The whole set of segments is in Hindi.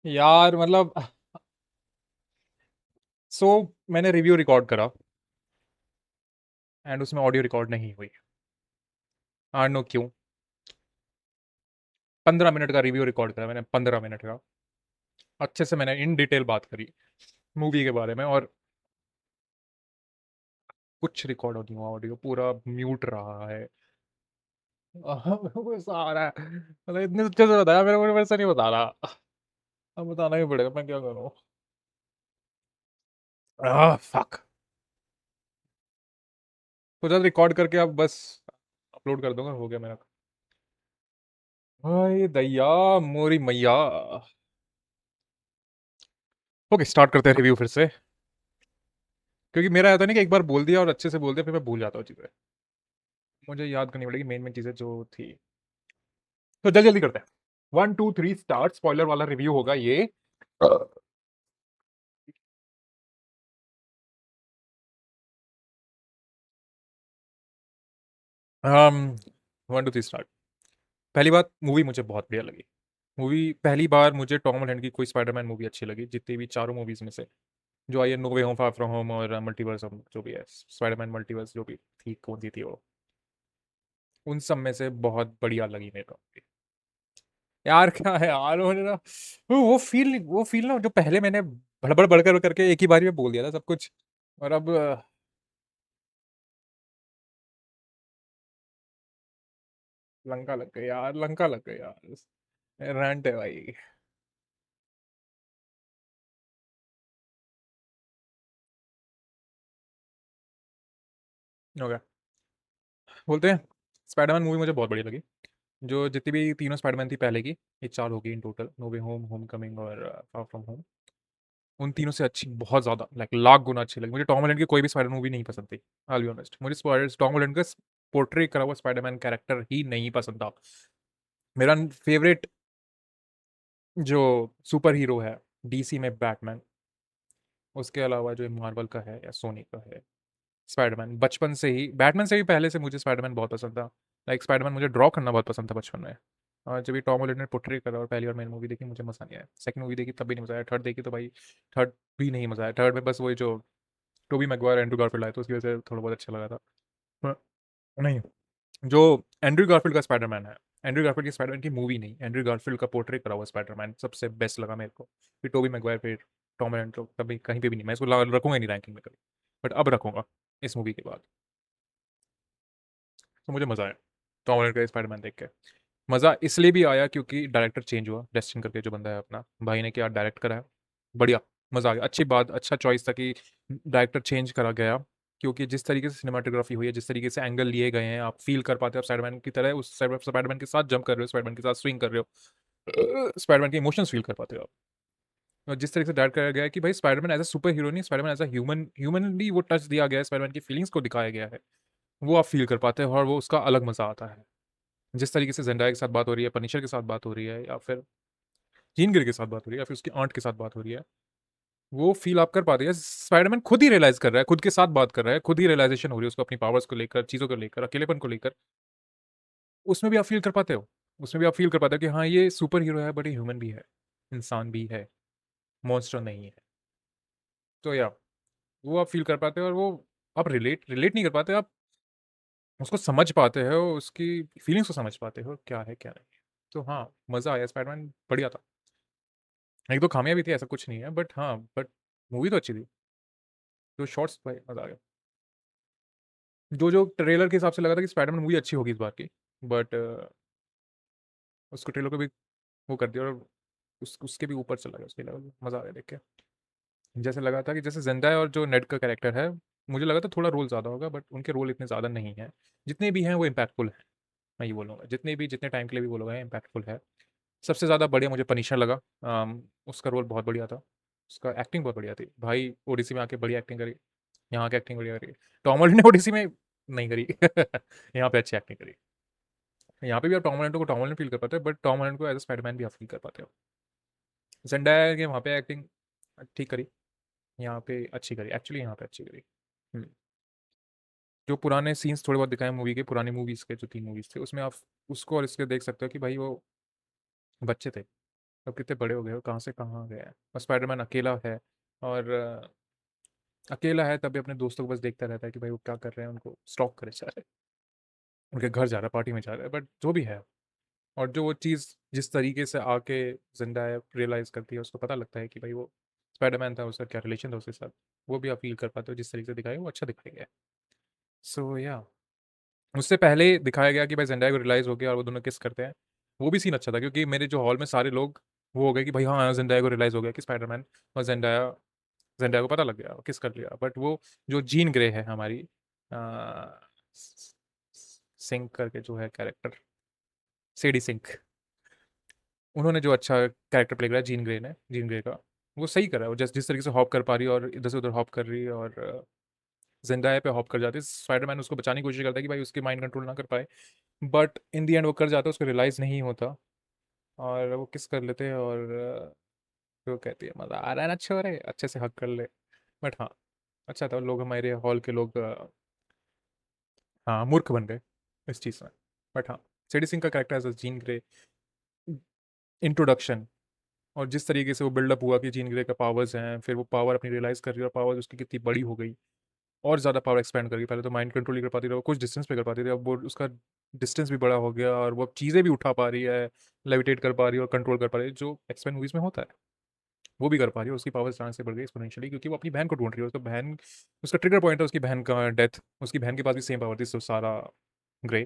यार मतलब सो मैंने रिव्यू रिकॉर्ड करा एंड उसमें ऑडियो रिकॉर्ड नहीं हुई। आई नो क्यों। 15 मिनट का रिव्यू रिकॉर्ड करा मैंने, 15 मिनट का। अच्छे से मैंने इन डिटेल बात करी मूवी के बारे में, और कुछ रिकॉर्ड नहीं हुआ, ऑडियो पूरा म्यूट रहा है। गुस्सा आ रहा है, मतलब इतने अच्छे से बताया मेरे को, वैसे नहीं बता रहा। अब बताना ही पड़ेगा, मैं क्या करूँ। फक। तो जल्द रिकॉर्ड करके अब बस अपलोड कर दूंगा, हो गया मेरा। भाई दैया, मोरी मैया। ओके, स्टार्ट करते हैं रिव्यू फिर से। क्योंकि मेरा ऐसा नहीं कि एक बार बोल दिया और अच्छे से बोल दिया फिर मैं भूल जाता हूँ चीज़ें। मुझे याद करनी पड़ेगी मेन मेन चीज़ें जो थी। तो जल्दी जल्दी करते हैं। 1 2 3 स्टार्ट। स्पॉइलर वाला रिव्यू होगा ये। um 1 2 3 start. पहली बात, मूवी मुझे बहुत बढ़िया लगी। मूवी पहली बार मुझे टॉम हॉलैंड की कोई स्पाइडरमैन मूवी अच्छी लगी, जितनी भी चारों मूवीज में से। जो आई है, no way home, far from home और मल्टीवर्स, जो भी है स्पाइडरमैन मल्टीवर्स, जो भी थी, कौन सी थी वो, उन सब में से बहुत बढ़िया लगी मेरे को। यार क्या है यार, मुझे ना वो फील ना, जो पहले मैंने भड़बड़ बड़कर करके एक ही बारी में बोल दिया था सब कुछ। और अब लंका लग गई यार, लंका लग गई यार। रेंट है भाई। हो गया। बोलते हैं, स्पाइडरमैन मूवी मुझे बहुत बढ़िया लगी। जो जितनी भी तीनों स्पाइडरमैन थी पहले की, ये चार हो गई in total, no way home, homecoming और फार फ्रॉम होम। उन तीनों से अच्छी, बहुत ज़्यादा, लाइक लाख गुना अच्छी लगी मुझे। टॉम हॉलैंड की कोई भी स्पाइडर मूवी नहीं पसंद थी। आई बी ऑनेस्ट, मुझे टॉम हॉलैंड का पोर्ट्रे करा हुआ स्पाइडरमैन कैरेक्टर ही नहीं पसंद था। मेरा फेवरेट जो सुपर हीरो है डीसी में, बैटमैन। उसके अलावा जो मार्वल का है या सोनी का है, स्पाइडरमैन। बचपन से ही, बैटमैन से भी पहले से मुझे स्पाइडरमैन बहुत पसंद था। लाइक स्पाइडरमैन मुझे ड्रॉ करना बहुत पसंद था बचपन में। और जब भी टॉम हॉलैंड ने पोर्ट्रे करा और पहली बार मैंने मूवी देखी, मुझे मज़ा नहीं आया। सेकंड मूवी देखी तब भी नहीं मज़ा आया। थर्ड देखी तो भाई, थर्ड भी नहीं मज़ा आया। थर्ड में बस वही जो टोबी मैगवायर, एंड्रू गारफील्ड आए, तो उसकी वजह से थोड़ा बहुत अच्छा लगा था। पर नहीं, जो एंड्रयू गारफील्ड का स्पाइडरमैन है, एंड्रयू गारफील्ड की स्पाइडरमैन की मूवी नहीं, एंड्रयू गारफील्ड का पोर्ट्रे करा हुआ स्पाइडरमैन सबसे बेस्ट लगा मेरे को। फिर टोबी मैगवायर, फिर टॉम हॉलैंड, तो कभी कहीं पे भी नहीं, मैं इसको रखूंगा ही नहीं रैंकिंग में कभी। बट अब रखूंगा इस मूवी के बाद। तो मुझे मज़ा आया टॉम हॉलैंड का स्पाइडरमैन देख के। मज़ा इसलिए भी आया क्योंकि डायरेक्टर चेंज हुआ, डेस्टिन करके जो बंदा है अपना भाई ने क्या डायरेक्ट करा है, बढ़िया। मज़ा आ गया, अच्छी बात, अच्छा चॉइस था कि डायरेक्टर चेंज करा गया। क्योंकि जिस तरीके से सिनेमाटोग्राफी हुई है, जिस तरीके से एंगल लिए गए हैं, आप फील कर पाते हो, आप स्पाइडरमैन की तरह उस स्पाइडरमैन के साथ जंप कर रहे हो, स्पाइडरमैन के साथ स्विंग कर रहे हो, स्पाइडरमैन के इमोशंस फील कर पाते हो आप। और जिस तरीके से डायरेक्ट कराया गया है कि भाई Spiderman as a superhero नहीं, स्पाइडरमैन एज अ ह्यूमनली वो टच दिया गया है, स्पाइडरमैन की फीलिंग्स को दिखाया गया है, वो आप फील कर पाते हो और वो उसका अलग मज़ा आता है। जिस तरीके से जेंडाया के साथ बात हो रही है, पनिशर के साथ बात हो रही है, या फिर जीन ग्रे के साथ बात हो रही है, या फिर उसकी आंट के साथ बात हो रही है, वो फील आप कर पाते हैं। स्पाइडरमैन खुद ही रियलाइज कर रहा है, खुद के साथ बात कर रहा है, खुद ही रियलाइजेशन हो रही है उसको अपनी पावर्स को लेकर, चीज़ों को लेकर, अकेलेपन को लेकर। उसमें भी आप फील कर पाते हो। उसमें भी आप फील कर पाते हो कि हाँ, ये सुपर हीरो है बट ये ह्यूमन भी है, इंसान भी है, मॉन्स्टर नहीं है। तो या वो आप फील कर पाते हो, और वो आप रिलेट रिलेट नहीं कर पाते, आप उसको समझ पाते हो, उसकी फीलिंग्स को समझ पाते हो, क्या है क्या नहीं है। तो हाँ, मज़ा आया, स्पाइडरमैन बढ़िया था। एक दो खामियां भी थी, ऐसा कुछ नहीं है, बट हाँ, बट मूवी तो अच्छी थी। जो शॉर्ट्स, भाई मज़ा आ गया। जो जो ट्रेलर के हिसाब से लगा था कि स्पाइडरमैन मूवी अच्छी होगी इस बार की, बट उसको ट्रेलर को भी वो कर दिया, और उसके भी ऊपर चला गया, उसके लेवल। मज़ा आ गया देख के। जैसे लगा था कि जैसे जेंडाया और जो नेड का कैरेक्टर है, मुझे लगा था थोड़ा रोल ज़्यादा होगा, बट उनके रोल इतने ज़्यादा नहीं हैं। जितने भी हैं वो इम्पैक्टफुल हैं। मैं ये बोलूँगा, जितने भी, जितने टाइम के लिए भी वो लोग हैं, इम्पैक्टफुल है। सबसे ज़्यादा बढ़िया मुझे पनिशर लगा। उसका रोल बहुत बढ़िया था, उसका एक्टिंग बहुत बढ़िया थी भाई। ओडिसी में आके बढ़िया एक्टिंग करी, यहाँ की एक्टिंग बढ़िया करी। टॉम हॉलैंड ने ओडिसी में नहीं करी यहाँ पे अच्छी एक्टिंग करी। यहाँ पे भी आप टॉम हॉलैंड को टॉम हॉलैंड फील कर पाते हो, बट टॉम हॉलैंड को एज अ स्पाइडरमैन भी आप फील कर पाते हो। जेंडाया के वहाँ पे एक्टिंग ठीक करी, यहाँ पे अच्छी करी, एक्चुअली यहाँ पे अच्छी करी। हम्म। जो पुराने सीन्स थोड़े बहुत दिखाए मूवी के, पुरानी मूवीज़ के जो 3 मूवीज़ थे, उसमें आप उसको और इसके देख सकते हो कि भाई वो बच्चे थे, अब कितने बड़े हो गए हो, कहाँ से कहाँ आ गए हैं। और स्पाइडरमैन अकेला है, और अकेला है तब भी अपने दोस्तों को बस देखता रहता है कि भाई वो क्या कर रहे हैं, उनको स्टॉक करे जा रहे हैं, उनके घर जा रहा है, पार्टी में जा रहा है, बट जो भी है। और जो वो चीज़ जिस तरीके से आके ज़ेंडाया रियलाइज़ करती है, उसको पता लगता है कि भाई वो स्पाइडरमैन था, उसका क्या रिलेशन था उसके साथ, वो भी आप फ़ील कर पाते हो। जिस तरीके से दिखाया वो अच्छा दिखाया गया है। सो या उससे पहले दिखाया गया कि भाई ज़ेंडाया को रियलाइज़ हो गया और वो दोनों किस करते हैं। वो भी सीन अच्छा था क्योंकि मेरे जो हॉल में सारे लोग वो हो गए कि भाई हाँ, ज़ेंडाया को रियलाइज़ हो गया कि स्पाइडरमैन और ज़ेंडाया को पता लग गया, किस कर लिया। बट वो जो जीन ग्रे है हमारी, अ, स स सिंक करके जो है कैरेक्टर, सेडी सिंक, उन्होंने जो अच्छा कैरेक्टर प्ले करा है जीन ग्रे का, वो सही करा है। वो जिस तरीके से हॉप कर पा रही है और इधर से उधर हॉप कर रही है, और ज़ेंडाया पे हॉप कर जाती है। स्पाइडरमैन उसको बचाने की कोशिश करता है कि भाई उसकी माइंड कंट्रोल ना कर पाए, बट इन द एंड वो कर जाता है, उसको रियलाइज़ नहीं होता, और वो किस कर लेते हैं, और वो कहती है मज़ा आ रहा है ना छोरे, अच्छे से हग कर ले। बट हाँ, अच्छा था। लोग, हमारे हॉल के लोग हाँ, मूर्ख बन गए इस चीज़ में। बट हाँ, सेडी सिंह का character as a Jean Grey introduction, और जिस तरीके से वो बिल्डअप हुआ कि जीन ग्रे का पावर्स हैं, फिर वो पावर अपनी रियलाइज़ कर रही है और पावर्स उसकी कितनी बड़ी हो गई, और ज़्यादा पावर एक्सपेंड कर गई। पहले तो माइंड कंट्रोल ही कर पाती थी, वो कुछ डिस्टेंस पे कर पाती थी, अब वो उसका डिस्टेंस भी बड़ा हो गया, और वो अब चीज़ें भी उठा पा रही है, लेविटेट कर पा रही है और कंट्रोल कर पा रही है, जो एक्सपेंड मूवीज़ में होता है। वो भी कर पा रही है, उसकी पावर्स अचानक से बढ़ गई एक्सपोनेंशियली, क्योंकि वो अपनी बहन को ढूँढ रही है। उसका बहन, उसका ट्रिगर पॉइंट है उसकी बहन का डेथ। उसकी बहन के पास भी सेम पावर थी, सो सारा ग्रे,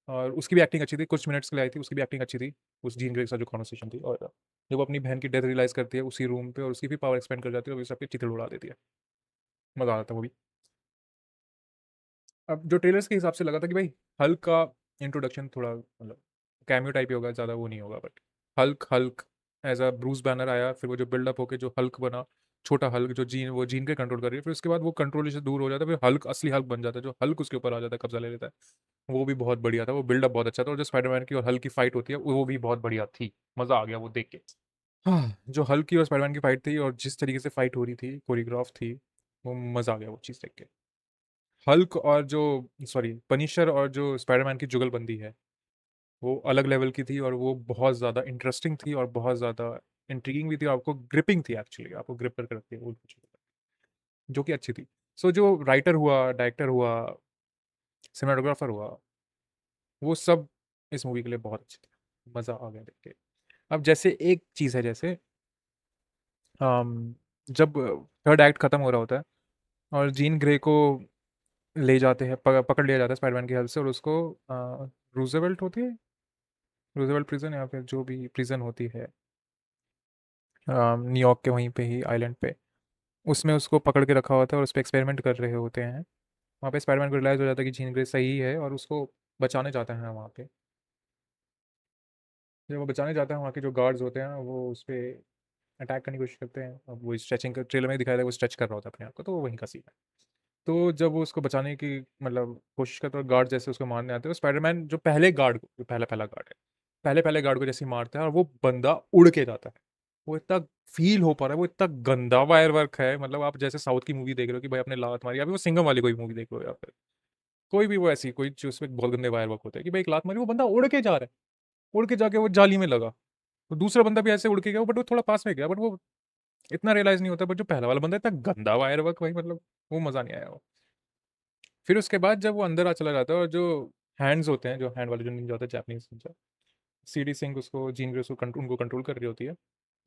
और उसकी भी एक्टिंग अच्छी थी, कुछ मिनट्स के लिए आई थी, उसकी भी एक्टिंग अच्छी थी, उस जीन ग्रे के साथ जो कॉन्वर्सेशन थी। और जब वो अपनी बहन की डेथ रियलाइज़ करती है उसी रूम पे, और उसकी भी पावर एक्सपेंड कर जाती है, और वो सबकी चित्त उड़ा देती है। मज़ा आता है वो भी। अब जो ट्रेलर्स के हिसाब से लगा था कि भाई हल्क का इंट्रोडक्शन थोड़ा मतलब कैमियो टाइप ही होगा, ज़्यादा वो नहीं होगा, but Hulk Hulk as a Bruce Banner आया, फिर वो जो बिल्डअप होके जो हल्क बना, छोटा हल्क जो वो जीन के कंट्रोल कर रही है, फिर उसके बाद वो कंट्रोल से दूर हो जाता है, फिर हल्क असली हल्क बन जाता है, जो हल्क उसके ऊपर आ जाता है, कब्जा ले लेता है। वो भी बहुत बढ़िया था, वो बिल्डअप बहुत अच्छा था, और जो स्पाइडरमैन की और हल्क की फाइट होती है वो भी बहुत बढ़िया थी। मज़ा आ गया वो देख के। हाँ, जो हल्क की और स्पाइडरमैन की फाइट थी, और जिस तरीके से फाइट हो रही थी, कोरियोग्राफ थी, वो मज़ा आ गया वो चीज़ देख के। हल्क और जो, सॉरी, पनिशर और जो स्पाइडरमैन की जुगलबंदी है, वो अलग लेवल की थी, और वो बहुत ज़्यादा इंटरेस्टिंग थी, और बहुत ज़्यादा इंट्रिगिंग भी थी, और आपको ग्रिपिंग थी, एक्चुअली आपको ग्रिप करके रखती है वो चीज़, जो कि अच्छी थी। सो जो राइटर हुआ, डायरेक्टर हुआ, सिनेमाटोग्राफर हुआ, वो सब इस मूवी के लिए बहुत अच्छे थे। मज़ा आ गया देख के। अब जैसे एक चीज़ है, जैसे जब थर्ड एक्ट खत्म हो रहा होता है, और जीन ग्रे को ले जाते हैं, पकड़ लिया जाता है स्पाइडरमैन की हेल्प से, और उसको रूजवेल्ट होती है, रूजवेल्ट प्रिजन, या फिर जो भी प्रिजन होती है न्यूयॉर्क के वहीं पे ही आइलैंड पे, उसमें उसको पकड़ के रखा होता है, और उस पर एक्सपेरिमेंट कर रहे होते हैं। वहाँ पे स्पाइडरमैन को रियलाइज़ हो जाता है कि जीन ग्रे सही है, और उसको बचाने जाता है वहाँ पे। जब वो बचाने जाता है, वहाँ के जो गार्ड्स होते हैं वो उस पर अटैक करने की कोशिश करते हैं। अब वो स्ट्रेचिंग का ट्रेलर में दिखाया था, वो स्ट्रेच कर रहा होता है अपने आप को, तो वो वहीं का सीन है। तो जब वो उसको बचाने की मतलब कोशिश करता है, और गार्ड जैसे उसको मारने आते हैं, स्पाइडरमैन जो पहले गार्ड को, जो पहला पहला गार्ड है, पहले पहले गार्ड को जैसे ही मारता है, और वो बंदा उड़ के जाता है। वो इतना फील हो पा रहा है, वो इतना गंदा वायर वर्क है, मतलब आप जैसे साउथ की मूवी देख रहे हो कि भाई अपने लात मारी, या फिर वो सिंघम वाली कोई मूवी देख लो, या फिर कोई भी वो ऐसी कोई जो उसमें बहुत गंदे वायर वर्क होते हैं, कि भाई एक लात मारी, वो बंदा उड़ के जा रहा है, उड़ के जाके वो जाली में लगा, तो दूसरा बंदा भी ऐसे उड़ के गया, बट वो थोड़ा पास में गया, बट वो इतना रियलाइज नहीं होता। बट जो पहला वाला बंदा इतना गंदा वायर वर्क, भाई मतलब वो मजा नहीं आया वो। फिर उसके बाद जब वो अंदर आ चला जाता है, और जो हैंड्स होते हैं, जो हैंड वाले जो निंजा होते हैं, जापानीज निंजा, सीडी सिंह उसको, जीन ग्रे उसको उनको कंट्रोल कर रही होती है।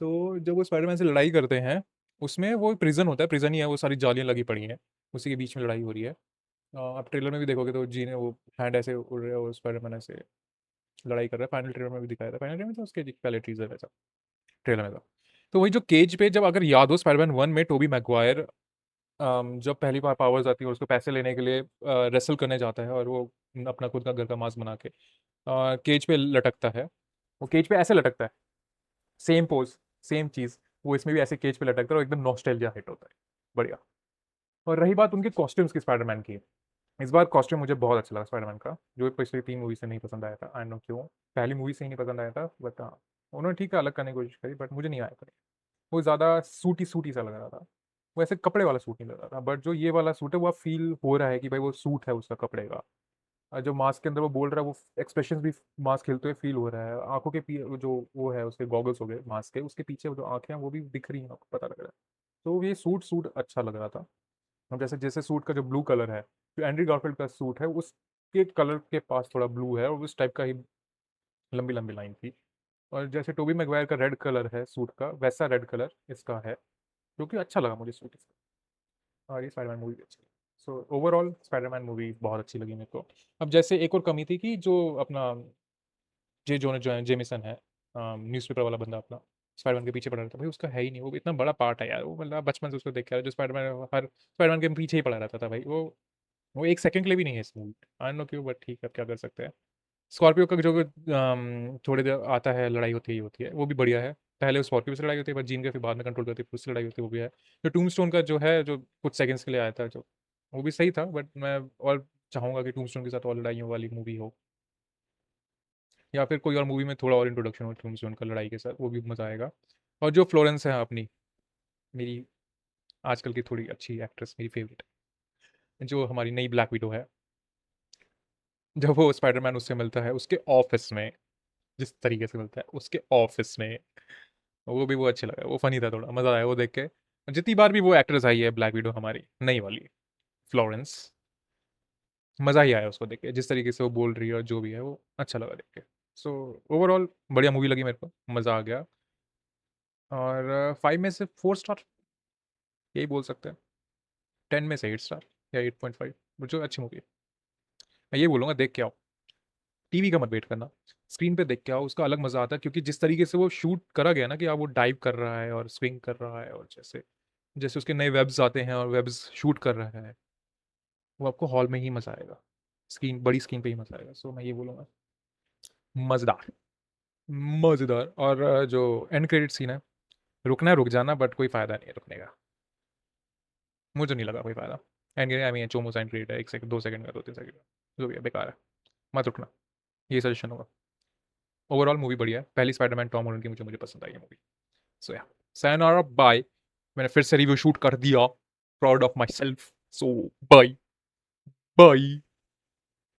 तो जब वो स्पाइडरमैन से लड़ाई करते हैं, उसमें वो प्रिजन होता है, प्रिजन ही है, वो सारी जालियाँ लगी पड़ी हैं, उसी के बीच में लड़ाई हो रही है। आप ट्रेलर में भी देखोगे तो जी ने वो हैंड ऐसे उड़ रहे हैं, और स्पाइडरमैन ऐसे लड़ाई कर रहा है। फाइनल ट्रेलर में भी दिखाया था, फाइनल ट्रेलर में तो उसके पहले टीजर में था, ट्रेलर में था। तो वही जो केज पे, जब अगर याद हो स्पाइडरमैन 1 में टोबी मैगवायर जब पहली बार पावर्स आती है और उसको पैसे लेने के लिए रेसल करने जाता है, और वो अपना खुद का घर का मांस बना के केज पे लटकता है, वो केज पे ऐसे लटकता है, सेम पोज, सेम चीज़, वो इसमें भी ऐसे केज पे लटकता है, और एकदम नॉस्टैल्जिया हिट होता है, बढ़िया। और रही बात उनके कॉस्ट्यूम्स की स्पाइडरमैन की, इस बार कॉस्ट्यूम मुझे बहुत अच्छा लगा स्पाइडरमैन का, जो पिछली 3 मूवी से नहीं पसंद आया था, आई नो क्यों, पहली मूवी से ही नहीं पसंद आया था, बट हाँ, उन्होंने ठीक है अलग करने की कोशिश करी, बट मुझे नहीं आया था। वो ज़्यादा सूटी सूटी सा लग रहा था, वो ऐसे कपड़े वाला सूट नहीं लग रहा था, बट जो ये वाला सूट है वो फील हो रहा है कि भाई वो सूट है उसका कपड़े का, जो मास्क के अंदर वो बोल रहा है, वो एक्सप्रेशंस भी मास्क खेलते हुए फ़ील हो रहा है। आँखों के जो वो है उसके गॉगल्स हो गए मास्क के, उसके पीछे वो जो आँखें हैं वो भी दिख रही हैं, आपको पता लग रहा है। तो ये सूट सूट अच्छा लग रहा था। अब जैसे जैसे सूट का जो ब्लू कलर है, जो एंड्रयू गारफील्ड का सूट है, उसके कलर के पास थोड़ा ब्लू है और उस टाइप का ही लंबी-लंबी लाइन थी। और जैसे टोबी मैguire का रेड कलर है सूट का, वैसा रेड कलर इसका है, जो कि अच्छा लगा मुझे सूट इसका। और ये स्पाइडरमैन मूवी भी अच्छी लगी। सो ओवरऑल स्पाइडरमैन मूवी बहुत अच्छी लगी मेरे को। अब जैसे एक और कमी थी कि जो अपना जे जोन जो है जेमिसन है, न्यूज़पेपर वाला बंदा अपना, स्पाइडरमैन के पीछे पड़ा रहता है। भाई उसका है ही नहीं, वो इतना बड़ा पार्ट है यार, वो मतलब बचपन से उसको देख के आ रहा है, जो स्पाइडरमैन हर स्पाइडरमैन के पीछे ही पड़ा रहता था भाई। वो 1 सेकंड के लिए भी नहीं है इस मूवी में। आई डोंट नो क्यों, बट ठीक है, अब क्या कर सकते हैं। स्कॉर्पियो का जो थोड़ी देर आता है, लड़ाई होती ही होती है, वो भी बढ़िया है। पहले स्कॉर्पियो से लड़ाई होती है, पर जीन के फिर बाद में कंट्रोल करती है, फिर उससे लड़ाई होती है, वो भी है। जो टूम्बस्टोन का जो है, जो कुछ सेकंड्स के लिए आया था, जो वो भी सही था, बट मैं और चाहूँगा कि टूम्बस्टोन के साथ और लड़ाइयों वाली मूवी हो, या फिर कोई और मूवी में थोड़ा और इंट्रोडक्शन हो टूम्बस्टोन का लड़ाई के साथ, वो भी मज़ा आएगा। और जो फ्लोरेंस है अपनी, मेरी आजकल की थोड़ी अच्छी एक्ट्रेस, मेरी फेवरेट, जो हमारी नई ब्लैक विडो है, जब वो स्पाइडरमैन उससे मिलता है उसके ऑफिस में, जिस तरीके से मिलता है उसके ऑफिस में, वो अच्छा लगा, वो फनी था, थोड़ा मज़ा आया वो देख के। जितनी बार भी वो एक्ट्रेस आई है ब्लैक विडो हमारी नई वाली, फ्लोरेंस, मज़ा ही आया उसको देख के, जिस तरीके से वो बोल रही है और जो भी है, वो अच्छा लगा देख के। सो ओवरऑल बढ़िया मूवी लगी मेरे को, मज़ा आ गया। और 5 में से 4 स्टार यही बोल सकते हैं। 10 में से 8 स्टार या 8.5, जो अच्छी मूवी है। मैं ये बोलूँगा देख के आओ, टीवी का मत वेट करना, स्क्रीन पे देख के आओ, उसका अलग मज़ा आता है, क्योंकि जिस तरीके से वो शूट करा गया ना, कि वो डाइव कर रहा है और स्विंग कर रहा है, और जैसे जैसे उसके नए वेब्स आते हैं और वेब्स शूट कर रहा है, वो आपको हॉल में ही मज़ा आएगा, स्क्रीन बड़ी स्क्रीन पे ही मज़ा आएगा। सो मैं ये बोलूँगा, मज़ेदार, मज़ेदार। और जो एंड क्रेडिट सीन है, रुकना है रुक जाना, बट कोई फ़ायदा नहीं है रुकने का, मुझे नहीं लगा कोई फ़ायदा। एंड आई मीन चोमो एंड क्रेडिट है, 1 सेकंड 2 सेकंड का 2-3 सेकंड का, जो भी है बेकार है, मत रुकना, ये सजेशन होगा। ओवरऑल मूवी बढ़िया है, पहली स्पाइडरमैन टॉम हॉलैंड की मुझे पसंद आई है मूवी। सो या, sayonara, बाय। मैंने फिर से रिव्यू शूट कर दिया, proud of myself. So bye bye.